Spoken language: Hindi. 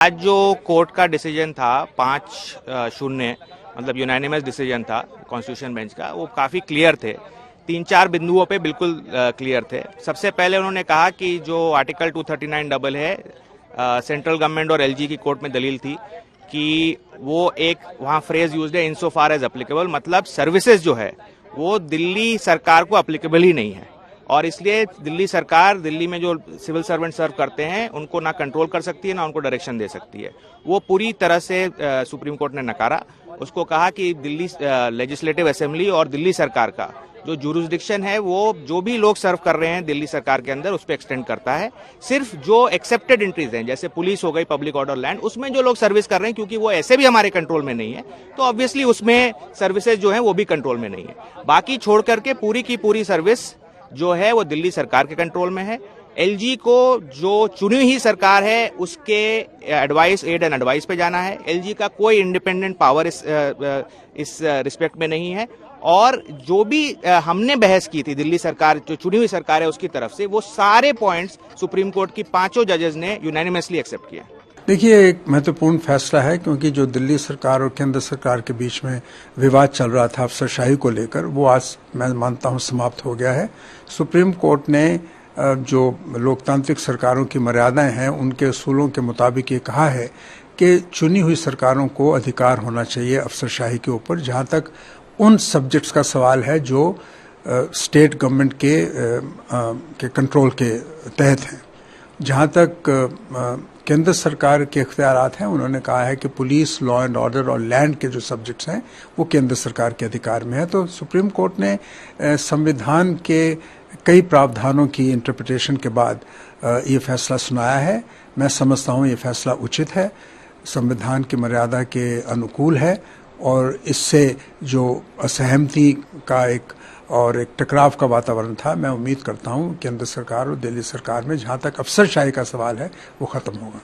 आज जो कोर्ट का डिसीजन था 5-0 मतलब यूनानिमस डिसीजन था कॉन्स्टिट्यूशन बेंच का, वो काफ़ी क्लियर थे। 3-4 बिंदुओं पे बिल्कुल क्लियर थे। सबसे पहले उन्होंने कहा कि जो आर्टिकल 239 डबल है, सेंट्रल गवर्नमेंट और एलजी की कोर्ट में दलील थी कि वो एक वहाँ फ्रेज यूज है इनसो फार एज अप्लीकेबल, मतलब सर्विसेज जो है वो दिल्ली सरकार को अप्लीकेबल ही नहीं है और इसलिए दिल्ली सरकार दिल्ली में जो सिविल सर्वेंट सर्व करते हैं उनको ना कंट्रोल कर सकती है ना उनको डायरेक्शन दे सकती है। वो पूरी तरह से सुप्रीम कोर्ट ने नकारा। उसको कहा कि दिल्ली लेजिस्लेटिव असेंबली और दिल्ली सरकार का जो जुरिस्डिक्शन है वो जो भी लोग सर्व कर रहे हैं दिल्ली सरकार के अंदर उस पर एक्सटेंड करता है। सिर्फ जो एक्सेप्टेड एंट्रीज हैं जैसे पुलिस हो गई, पब्लिक ऑर्डर, लैंड, उसमें जो लोग सर्विस कर रहे हैं क्योंकि वो ऐसे भी हमारे कंट्रोल में नहीं है तो ऑब्वियसली उसमें सर्विसेज जो है वो भी कंट्रोल में नहीं है। बाकी छोड़ करके पूरी की पूरी सर्विस जो है वो दिल्ली सरकार के कंट्रोल में है। एलजी को जो चुनी हुई सरकार है उसके एडवाइस, एड एंड एडवाइस पे जाना है। एलजी का कोई इंडिपेंडेंट पावर इस रिस्पेक्ट में नहीं है और जो भी हमने बहस की थी दिल्ली सरकार जो चुनी हुई सरकार है उसकी तरफ से, वो सारे पॉइंट्स सुप्रीम कोर्ट की 5 जजेस ने यूनानिमसली एक्सेप्ट किया। देखिए, एक महत्वपूर्ण फैसला है क्योंकि जो दिल्ली सरकार और केंद्र सरकार के बीच में विवाद चल रहा था अफसरशाही को लेकर, वो आज मैं मानता हूं समाप्त हो गया है। सुप्रीम कोर्ट ने जो लोकतांत्रिक सरकारों की मर्यादाएं हैं उनके असूलों के मुताबिक ये कहा है कि चुनी हुई सरकारों को अधिकार होना चाहिए अफसरशाही के ऊपर, जहां तक उन सब्जेक्ट्स का सवाल है जो स्टेट गवर्नमेंट के कंट्रोल के तहत हैं। जहां तक केंद्र सरकार के इख्तियारात हैं, उन्होंने कहा है कि पुलिस, लॉ एंड ऑर्डर और लैंड के जो सब्जेक्ट्स हैं वो केंद्र सरकार के अधिकार में है। तो सुप्रीम कोर्ट ने संविधान के कई प्रावधानों की इंटरप्रिटेशन के बाद ये फैसला सुनाया है। मैं समझता हूँ ये फैसला उचित है, संविधान की मर्यादा के अनुकूल है और इससे जो असहमति का एक टकराव का वातावरण था, मैं उम्मीद करता हूं केंद्र सरकार और दिल्ली सरकार में जहां तक अफसरशाही का सवाल है वो खत्म होगा।